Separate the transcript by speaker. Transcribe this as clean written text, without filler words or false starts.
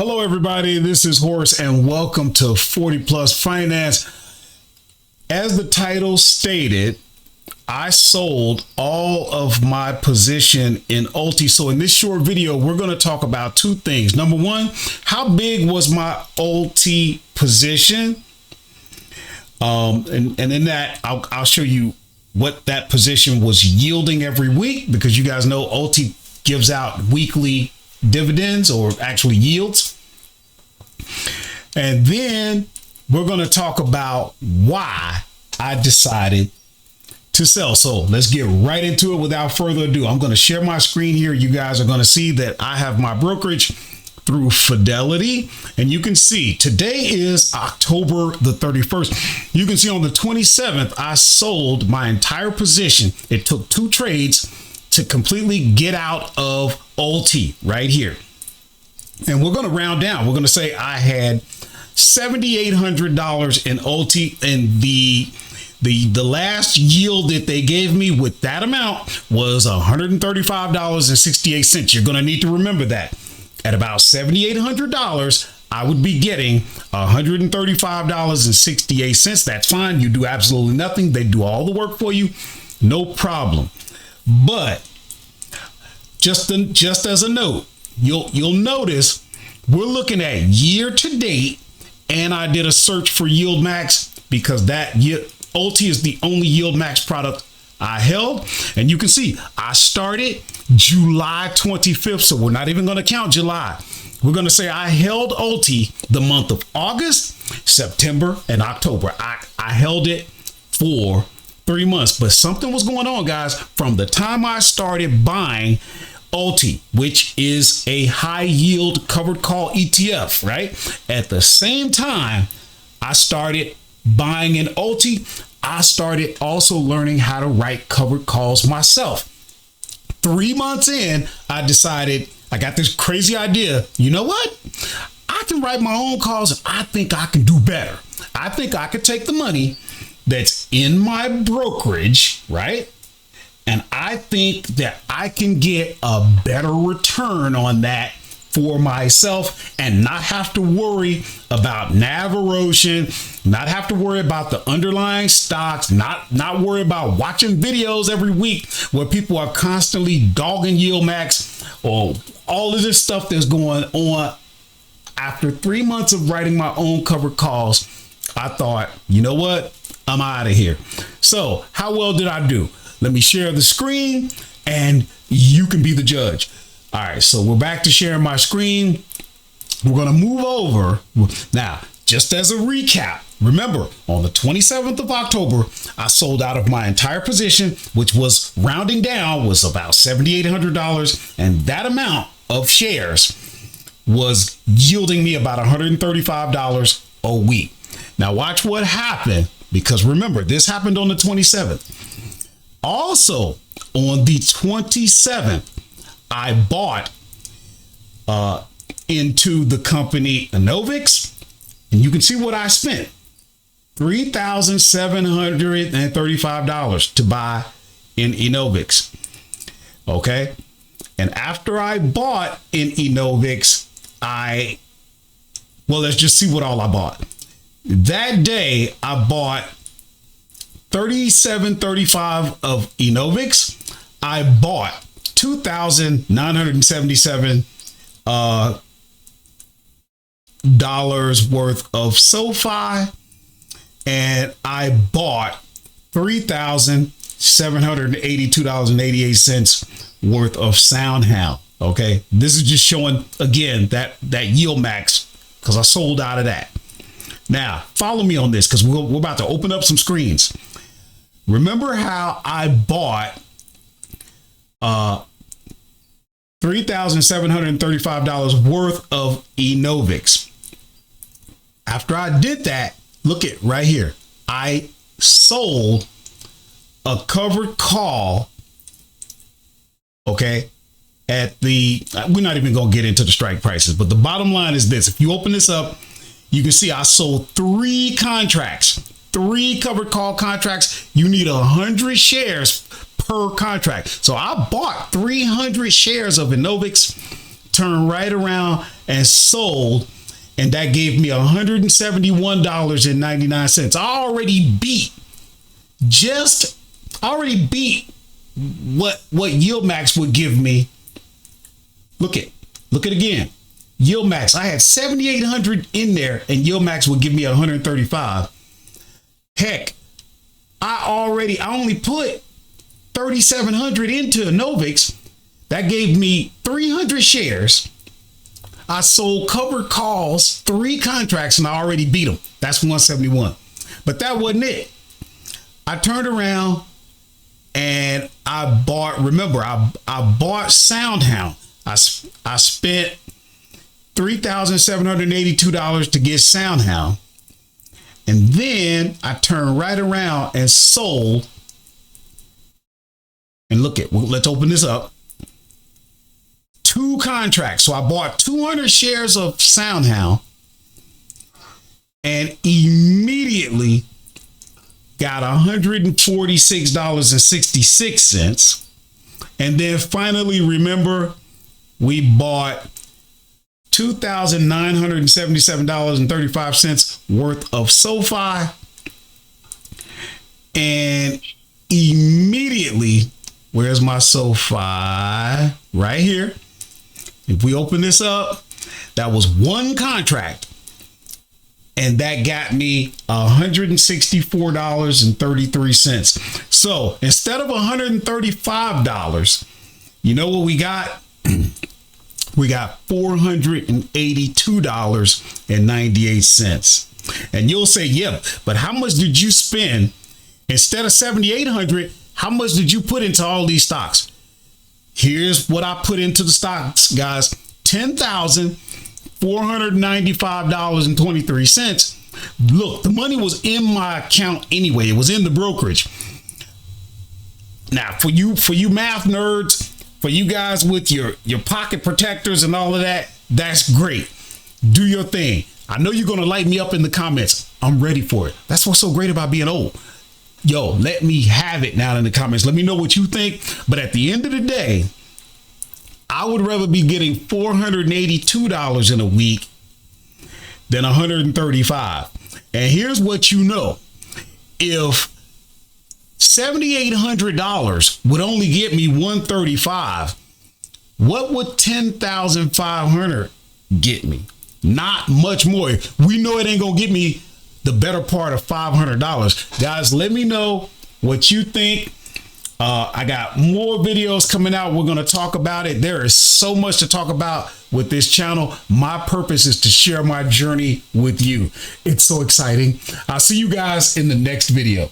Speaker 1: Hello, everybody. This is Horace, and welcome to 40 Plus Finance. As the title stated, I sold all of my position in ULTY. So in this short video, we're going to talk about two things. Number one, how big was my ULTY position? And in that, I'll show you what that position was yielding every week, because you guys know ULTY gives out weekly dividends, or actually yields. And then we're going to talk about why I decided to sell. So let's get right into it without further ado. I'm going to share my screen here. You guys are going to see that I have my brokerage through Fidelity, and you can see today is October the 31st. You can see on the 27th, I sold my entire position. It took two trades to completely get out of ULTY right here. And we're going to round down. We're going to say I had $7,800 in ULTY, and the last yield that they gave me with that amount was $135.68. You're going to need to remember that. At about $7,800, I would be getting $135.68. That's fine. You do absolutely nothing. They do all the work for you. No problem. But just as a note, you'll notice we're looking at year to date, and I did a search for Yield Max because that ULTY is the only Yield Max product I held. And you can see I started July 25th, so we're not even going to count July. We're going to say I held ULTY the month of August, September, and October. I held it for 3 months, but something was going on, guys, from the time I started buying ULTY, which is a high yield covered call ETF, right? At the same time I started buying in ULTY, I started also learning how to write covered calls myself. 3 months in, I decided, I got this crazy idea. You know what? I can write my own calls. I think I can do better. I think I could take the money that's in my brokerage, right? And I think that I can get a better return on that for myself and not have to worry about NAV erosion, not have to worry about the underlying stocks, not worry about watching videos every week where people are constantly dogging Yield Max or all of this stuff that's going on. After 3 months of writing my own covered calls, I thought, you know what? I'm out of here. So how well did I do? Let me share the screen and you can be the judge. All right, so we're back to sharing my screen. We're going to move over. Now, just as a recap, remember on the 27th of October, I sold out of my entire position, which was rounding down was about $7,800. And that amount of shares was yielding me about $135 a week. Now watch what happened, because remember, this happened on the 27th. Also, on the 27th, I bought into the company Enovix, and you can see what I spent. $3,735 to buy in Enovix. Okay. And after I bought in Enovix, let's just see what all I bought. That day, I bought $37.35 of Enovix. I bought $2,977 dollars worth of SoFi, and I bought $3,782.88 worth of SoundHound. Okay, this is just showing again that Yield Max, because I sold out of that. Now follow me on this, because we're about to open up some screens. Remember how I bought $3,735 worth of Enovix. After I did that, look at right here. I sold a covered call, okay, at we're not even going to get into the strike prices, but the bottom line is this. If you open this up, you can see I sold 3 contracts, 3 covered call contracts. You need 100 shares per contract. So I bought 300 shares of Enovix turned right around and sold, and that gave me $171.99. I already beat what Yield Max would give me. Look at again. Yield Max, I had 7,800 in there, and Yield Max would give me 135. Heck, I only put 3,700 into Novix. That gave me 300 shares. I sold covered calls, 3 contracts, and I already beat them. That's 171. But that wasn't it. I turned around and I bought, remember, I bought SoundHound. I spent $3,782 to get SoundHound. And then I turned right around and sold. And let's open this up. 2 contracts. So I bought 200 shares of SoundHound and immediately got $146.66. And then finally, remember, we bought $2,977.35 worth of SoFi. And immediately, where's my SoFi? Right here. If we open this up, that was 1 contract. And that got me $164.33. So instead of $135, you know what we got? We got $482.98. And you'll say, yeah, but how much did you spend? Instead of 7,800, how much did you put into all these stocks? Here's what I put into the stocks, guys. $10,495.23. Look, the money was in my account anyway. It was in the brokerage. Now, for you math nerds, for you guys with your pocket protectors and all of that, that's great. Do your thing. I know you're going to light me up in the comments. I'm ready for it. That's what's so great about being old. Yo, let me have it now in the comments. Let me know what you think. But at the end of the day, I would rather be getting $482 in a week than $135. And here's what you know. If $7,800 would only get me $135, what would $10,500 get me? Not much more. We know it ain't gonna get me the better part of $500. Guys, let me know what you think. I got more videos coming out. We're going to talk about it. There is so much to talk about with this channel. My purpose is to share my journey with you. It's so exciting. I'll see you guys in the next video.